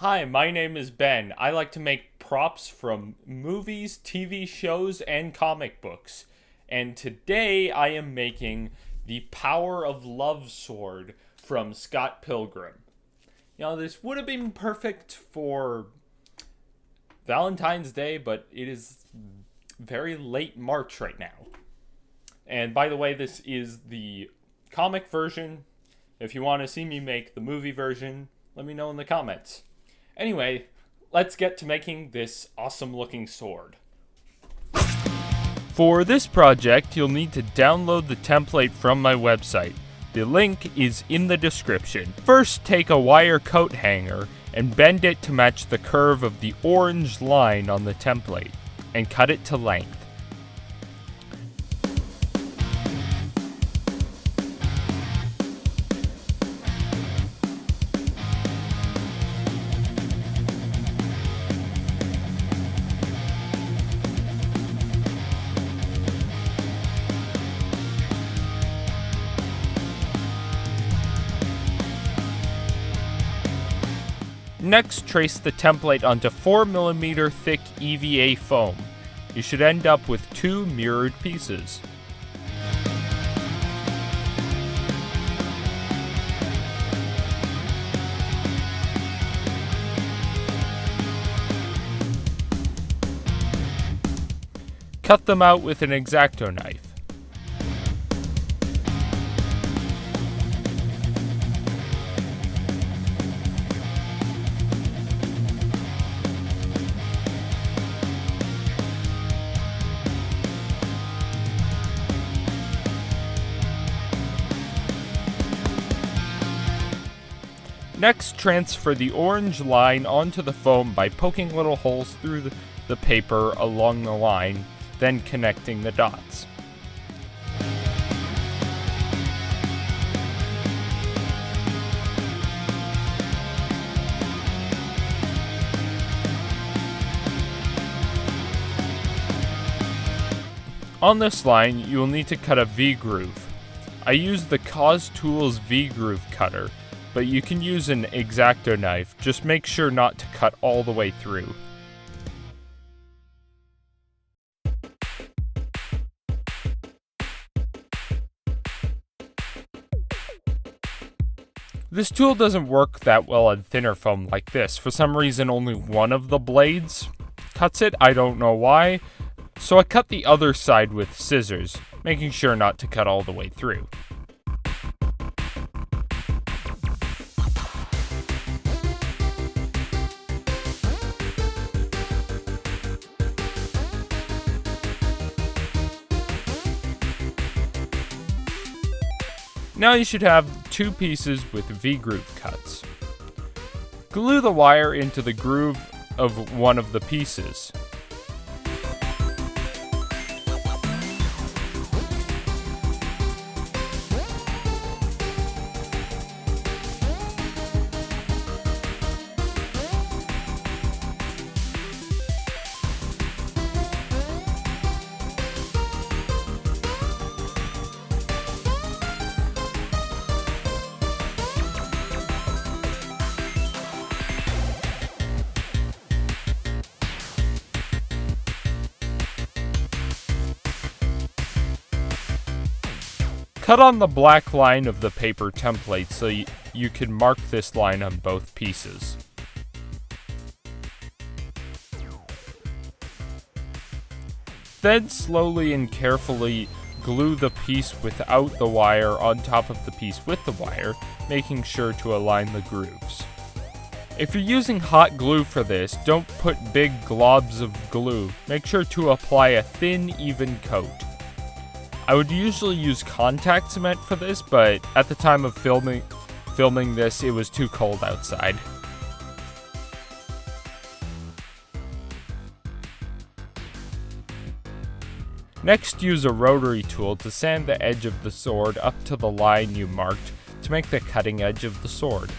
Hi, my name is Ben. I like to make props from movies, TV shows, and comic books. And today I am making the Power of Love sword from Scott Pilgrim. This would have been perfect for Valentine's Day, but it is very late March right now. And by the way, this is the comic version. If you want to see me make the movie version, let me know in the comments. Anyway, let's get to making this awesome looking sword. For this project, you'll need to download the template from my website. The link is in the description. First, take a wire coat hanger and bend it to match the curve of the orange line on the template, and cut it to length. Next, trace the template onto 4mm thick EVA foam. You should end up with 2 mirrored pieces. Cut them out with an X-Acto knife. Next, transfer the orange line onto the foam by poking little holes through the paper along the line, then connecting the dots. On this line, you will need to cut a V-groove. I use the Cause Tools V-groove cutter, but you can use an X-Acto knife. Just make sure not to cut all the way through. This tool doesn't work that well on thinner foam like this. For some reason, only one of the blades cuts it. I don't know why. So I cut the other side with scissors, making sure not to cut all the way through. Now you should have 2 pieces with V-groove cuts. Glue the wire into the groove of one of the pieces. Cut on the black line of the paper template so you can mark this line on both pieces. Then slowly and carefully glue the piece without the wire on top of the piece with the wire, making sure to align the grooves. If you're using hot glue for this, don't put big globs of glue. Make sure to apply a thin, even coat. I would usually use contact cement for this, but at the time of filming this, it was too cold outside. Next, use a rotary tool to sand the edge of the sword up to the line you marked to make the cutting edge of the sword.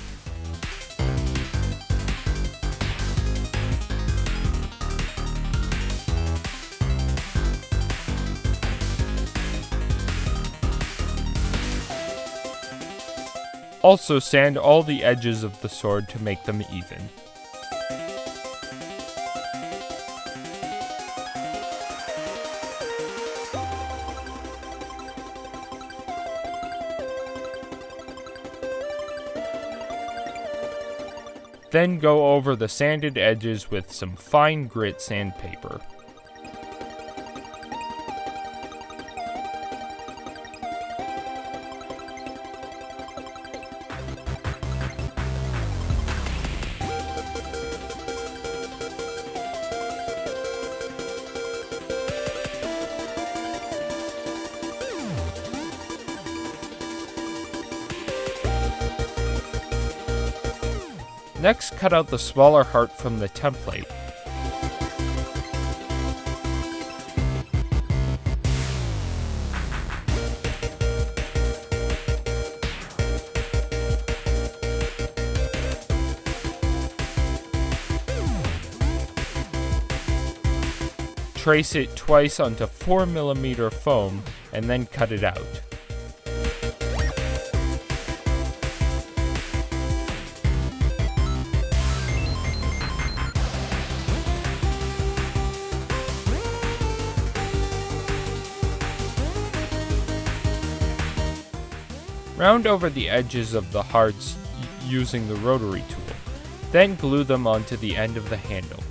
Also sand all the edges of the sword to make them even. Then go over the sanded edges with some fine grit sandpaper. Next, cut out the smaller heart from the template. Trace it twice onto 4mm foam and then cut it out. Round over the edges of the hearts using the rotary tool, then glue them onto the end of the handle.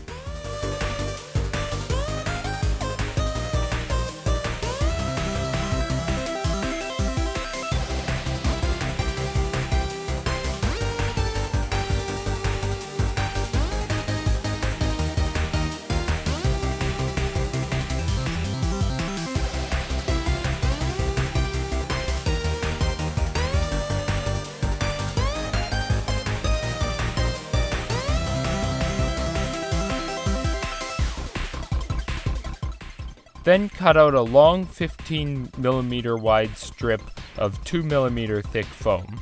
Then cut out a long 15mm wide strip of 2mm thick foam.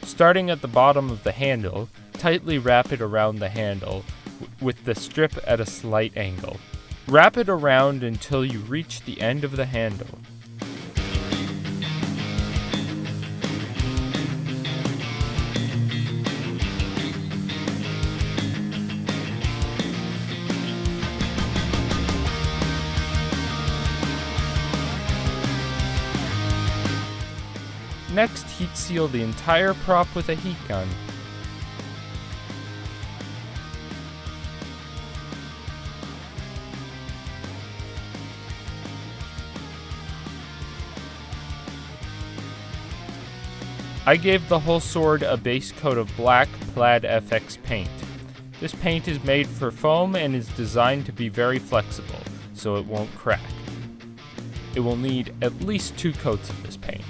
Starting at the bottom of the handle, tightly wrap it around the handle with the strip at a slight angle. Wrap it around until you reach the end of the handle. Next, heat seal the entire prop with a heat gun. I gave the whole sword a base coat of black Plaid FX paint. This paint is made for foam and is designed to be very flexible, so it won't crack. It will need at least 2 coats of this paint.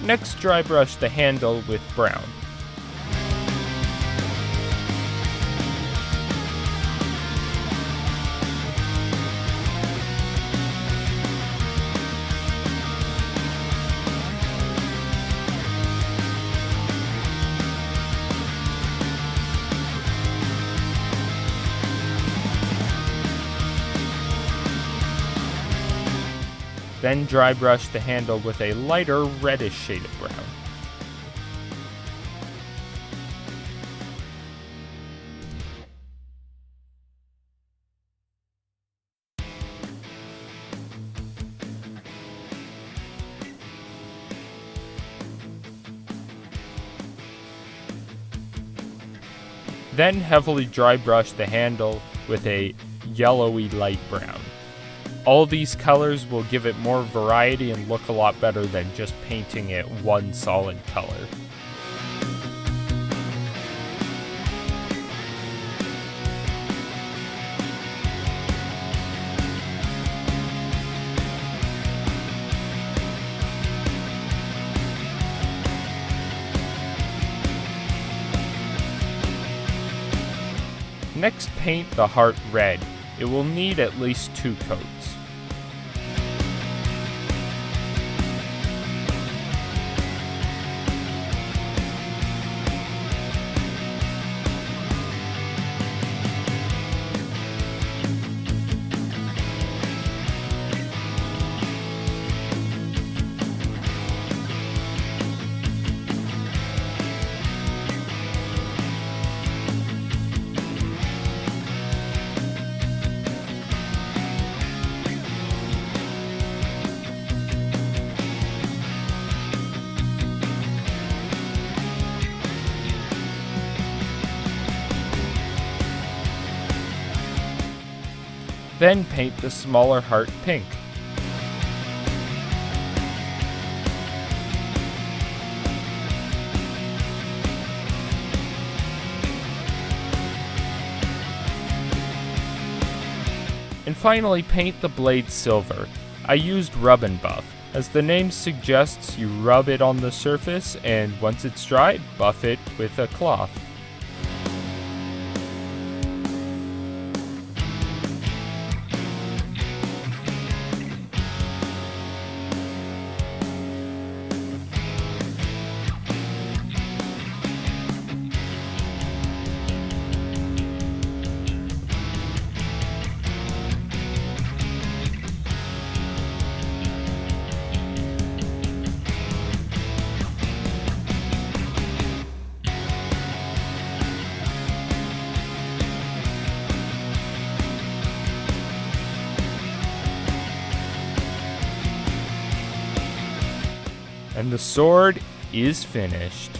Next, dry brush the handle with brown. Then dry brush the handle with a lighter reddish shade of brown. Then heavily dry brush the handle with a yellowy light brown. All these colors will give it more variety and look a lot better than just painting it one solid color. Next, paint the heart red. It will need at least 2 coats. Then paint the smaller heart pink. And finally, paint the blade silver. I used Rub and Buff. As the name suggests, you rub it on the surface, and once it's dried, buff it with a cloth. And the sword is finished.